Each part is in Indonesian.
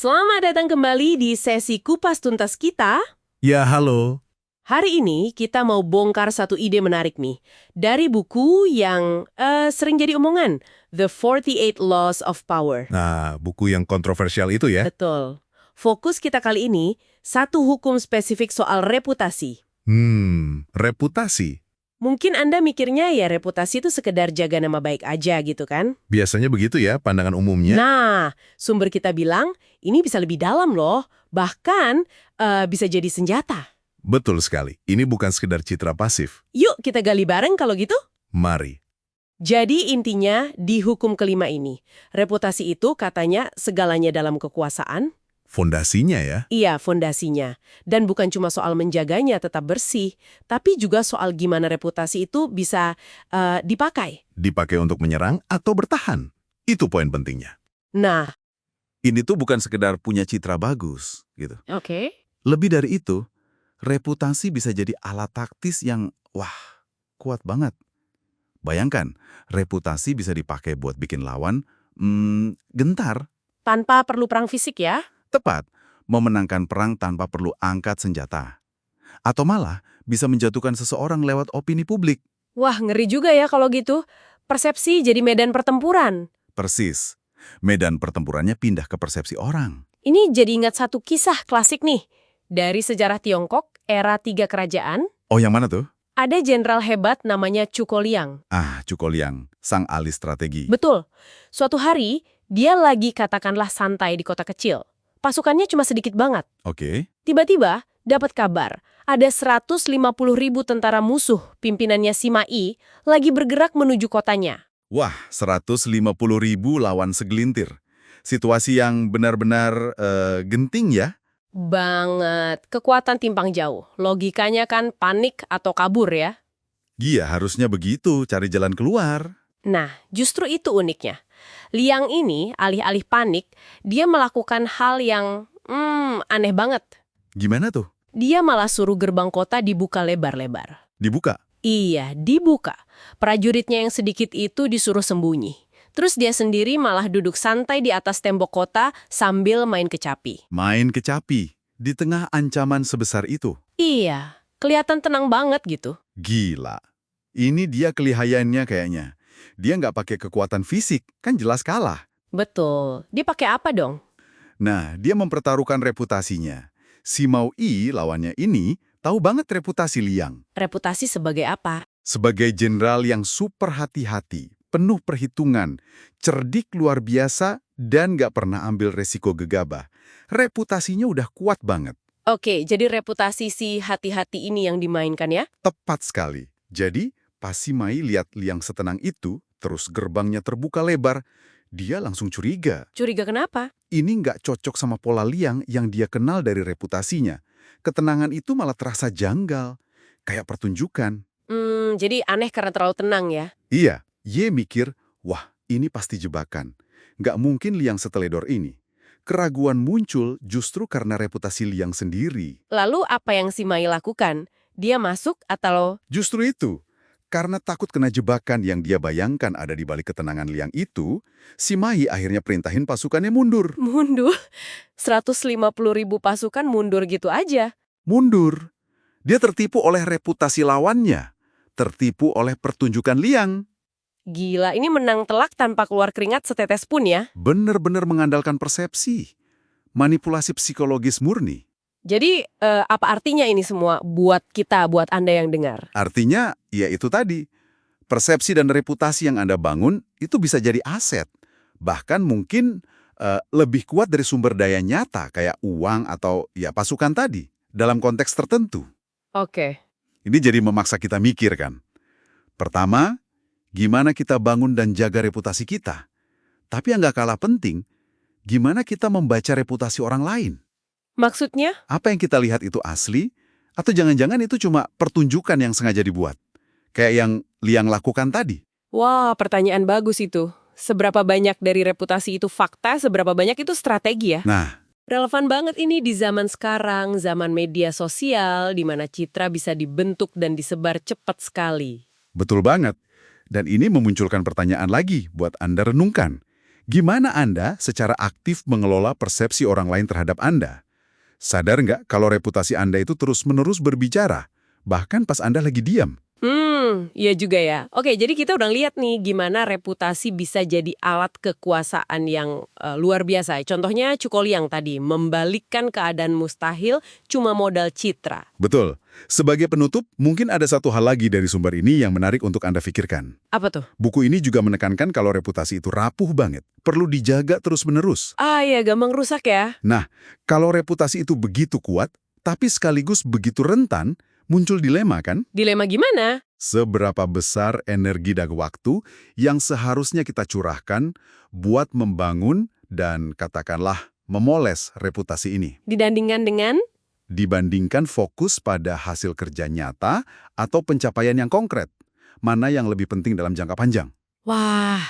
Selamat datang kembali di sesi Kupas Tuntas kita. Ya, halo. Hari ini kita mau bongkar satu ide menarik nih. Dari buku yang sering jadi omongan, The 48 Laws of Power. Nah, buku yang kontroversial itu ya. Betul. Fokus kita kali ini, satu hukum spesifik soal reputasi. Reputasi. Mungkin Anda mikirnya ya reputasi itu sekedar jaga nama baik aja gitu kan? Biasanya begitu ya pandangan umumnya. Nah, sumber kita bilang ini bisa lebih dalam loh. Bahkan bisa jadi senjata. Betul sekali. Ini bukan sekedar citra pasif. Yuk kita gali bareng kalau gitu. Mari. Jadi intinya di hukum kelima ini, reputasi itu katanya segalanya dalam kekuasaan. Fondasinya ya. Iya, fondasinya. Dan bukan cuma soal menjaganya tetap bersih, tapi juga soal gimana reputasi itu bisa dipakai. Dipakai untuk menyerang atau bertahan. Itu poin pentingnya. Nah, Ini tuh bukan sekedar punya citra bagus, gitu. oke. Lebih dari itu, reputasi bisa jadi alat taktis yang, kuat banget. Bayangkan, reputasi bisa dipakai buat bikin lawan, gentar. Tanpa perlu perang fisik ya. Tepat, memenangkan perang tanpa perlu angkat senjata. Atau malah, bisa menjatuhkan seseorang lewat opini publik. Wah, ngeri juga ya kalau gitu. Persepsi jadi medan pertempuran. Persis, medan pertempurannya pindah ke persepsi orang. Ini jadi ingat satu kisah klasik nih. Dari sejarah Tiongkok, era 3 kerajaan, Oh, yang mana tuh? ada jenderal hebat namanya Cuko Liang. Cuko Liang, sang ahli strategi. Betul. Suatu hari, dia lagi katakanlah santai di kota kecil. Pasukannya cuma sedikit banget. Oke. Tiba-tiba, dapat kabar, ada 150.000 tentara musuh pimpinannya Sima Yi lagi bergerak menuju kotanya. Wah, 150.000 lawan segelintir. Situasi yang benar-benar genting ya. Banget. Kekuatan timpang jauh. Logikanya kan panik atau kabur ya. Iya, harusnya begitu, cari jalan keluar. Nah, justru itu uniknya. Liang ini, alih-alih panik, dia melakukan hal yang aneh banget. Gimana tuh? Dia malah suruh gerbang kota dibuka lebar-lebar. Dibuka? Iya, dibuka. Prajuritnya yang sedikit itu disuruh sembunyi. Terus dia sendiri malah duduk santai di atas tembok kota sambil main kecapi. Main kecapi, di tengah ancaman sebesar itu. Iya, kelihatan tenang banget gitu. Gila. Ini dia kelihayannya kayaknya. Dia nggak pakai kekuatan fisik, kan jelas kalah. Betul. Dia pakai apa dong? Nah, dia mempertaruhkan reputasinya. Si Mao Yi, lawannya ini, tahu banget reputasi Liang. Reputasi sebagai apa? Sebagai jenderal yang super hati-hati, penuh perhitungan, cerdik luar biasa, dan nggak pernah ambil resiko gegabah. Reputasinya udah kuat banget. Oke, jadi reputasi si hati-hati ini yang dimainkan ya? Tepat sekali. Jadi, pas si Mai lihat Liang setenang itu, terus gerbangnya terbuka lebar, dia langsung curiga. Curiga kenapa? Ini nggak cocok sama pola Liang yang dia kenal dari reputasinya. Ketenangan itu malah terasa janggal, kayak pertunjukan. Jadi aneh karena terlalu tenang ya? Iya, Ye mikir, wah ini pasti jebakan. Nggak mungkin Liang seteledor ini. Keraguan muncul justru karena reputasi Liang sendiri. Lalu apa yang si Mai lakukan? Dia masuk atau Justru itu, karena takut kena jebakan yang dia bayangkan ada di balik ketenangan Liang itu, si Mai akhirnya perintahin pasukannya mundur. mundur? 150.000 pasukan mundur gitu aja. Mundur. Dia tertipu oleh reputasi lawannya. Tertipu oleh pertunjukan Liang. Gila, ini menang telak tanpa keluar keringat setetes pun ya. Benar-benar mengandalkan persepsi. Manipulasi psikologis murni. Jadi apa artinya ini semua buat kita, buat Anda yang dengar? Artinya, ya itu tadi. Persepsi dan reputasi yang Anda bangun itu bisa jadi aset. Bahkan mungkin lebih kuat dari sumber daya nyata kayak uang atau ya pasukan tadi. Dalam konteks tertentu. Oke. Ini jadi memaksa kita mikir kan. Pertama, gimana kita bangun dan jaga reputasi kita. Tapi yang nggak kalah penting, gimana kita membaca reputasi orang lain. Maksudnya? Apa yang kita lihat itu asli, atau jangan-jangan itu cuma pertunjukan yang sengaja dibuat. Kayak yang Liang lakukan tadi. Wah, pertanyaan bagus itu. Seberapa banyak dari reputasi itu fakta, seberapa banyak itu strategi ya? Nah, Relevan banget ini di zaman sekarang, zaman media sosial, di mana citra bisa dibentuk dan disebar cepat sekali. betul banget. Dan ini memunculkan pertanyaan lagi buat Anda renungkan. Gimana Anda secara aktif mengelola persepsi orang lain terhadap Anda? Sadar nggak kalau reputasi Anda itu terus-menerus berbicara, bahkan pas Anda lagi diam? Iya juga ya. Oke, jadi kita udah lihat nih gimana reputasi bisa jadi alat kekuasaan yang luar biasa. Contohnya Cukoliang tadi, membalikkan keadaan mustahil cuma modal citra. Betul. Sebagai penutup, mungkin ada satu hal lagi dari sumber ini yang menarik untuk Anda pikirkan. Apa tuh? Buku ini juga menekankan kalau reputasi itu rapuh banget, perlu dijaga terus-menerus. Ah ya, gampang rusak ya. Nah, kalau reputasi itu begitu kuat, tapi sekaligus begitu rentan, muncul dilema kan? Dilema gimana? Seberapa besar energi dan waktu yang seharusnya kita curahkan buat membangun dan katakanlah memoles reputasi ini, Dibandingkan dengan? dibandingkan fokus pada hasil kerja nyata atau pencapaian yang konkret. Mana yang lebih penting dalam jangka panjang? Wah,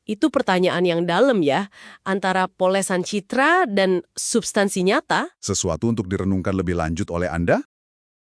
itu pertanyaan yang dalam ya. Antara polesan citra dan substansi nyata. Sesuatu untuk direnungkan lebih lanjut oleh Anda?